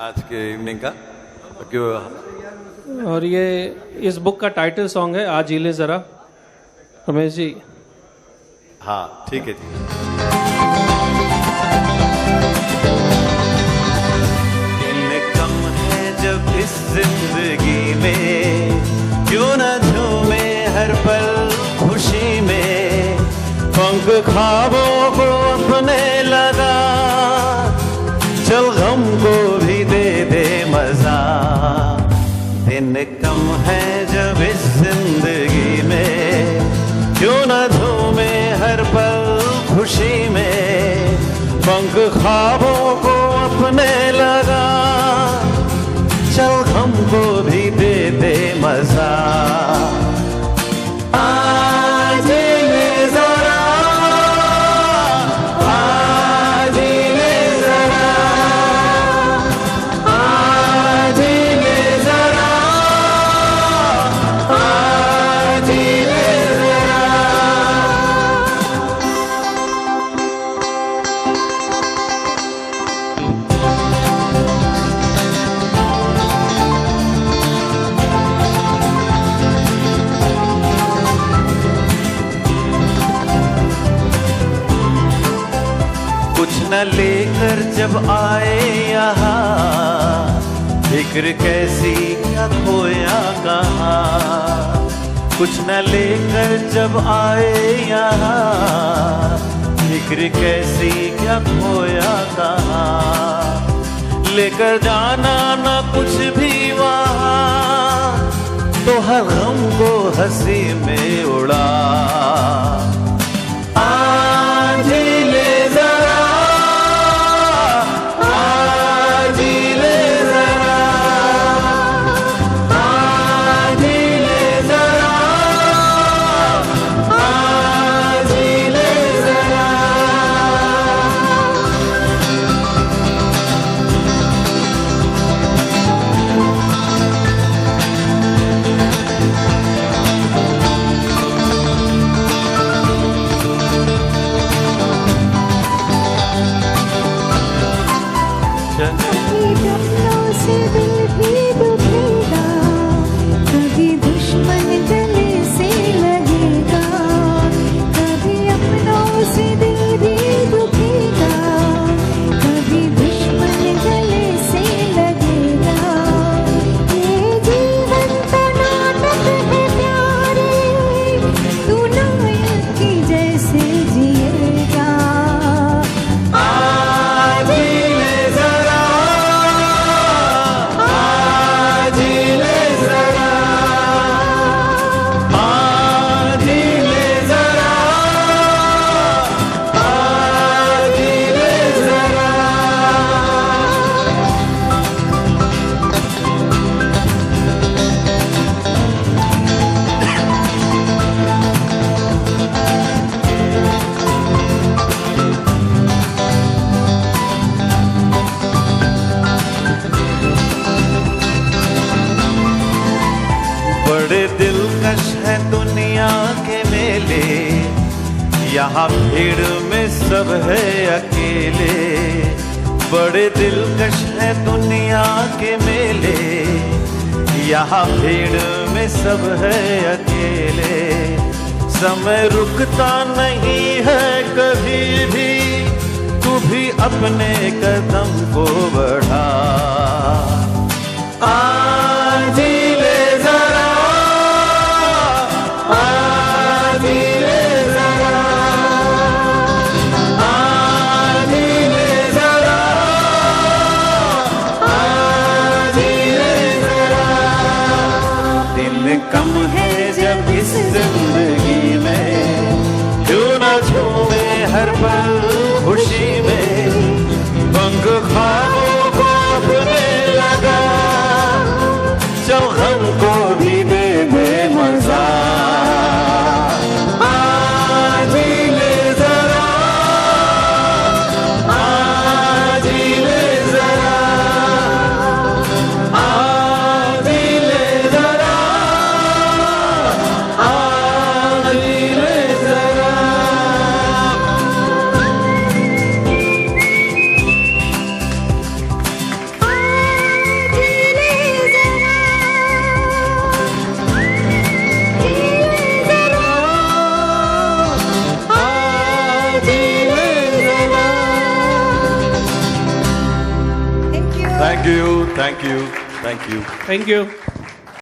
आज के इवनिंग का क्यों। और ये इस बुक का टाइटल सॉन्ग है आज हिले जरा। रमेश जी। हाँ ठीक है जी। दिन कम है जब इस जिंदगी में, क्यों न झूमे हर पल खुशी में, पंख ख्वाबों को अपने लगा, चल गम को भी दे दे मजा। दिन कम है जब इस जिंदगी में, क्यों न झूमे हर पल खुशी में, पंख ख्वाबों को अपने लगा, चल गम को भी दे दे मजा। आज हिले जरा, आज हिले जरा, आज हिले जरा, आज हिले जरा। कुछ न लेकर जब आए यहाँ, फिक्र कैसी क्या खोया कहाँ। कुछ न लेकर जब आए यहाँ, फिक्र कैसी क्या खोया कहाँ। लेकर जाना न कुछ भी वहाँ, तो हर गम को हंसी में उड़ा। आज हिले जरा, आज हिले जरा, आज हिले जरा, आज हिले जरा। अपनों से दिल भी दुखेगा, कभी दुश्मन गले से लगेगा। कभी अपनों से दिल भी दुखेगा, कभी दुश्मन गले से लगेगा। ये जीवन का नाटक है प्यारे, तू नायक की जैसे जिएगा। आज हिले जरा, आज हिले जरा, आज हिले जरा, आज हिले जरा। बड़े दिलकश है दुनिया के मेले, यहाँ भीड़ में सब है अकेले। बड़े दिलकश है दुनिया के मेले, यहाँ भीड़ में सब है अकेले। समय रुकता नहीं है कभी भी, तू भी अपने कदम को बढ़ा। आज हिले जरा, आज हिले जरा, आज हिले जरा, आज हिले जरा। दिन कम है जब इस जिंदगी में, क्यों न झूमे हर पल खुशी में, पंख ख्वाबों को अपने लगा, thank you, thank you, thank you. Thank you.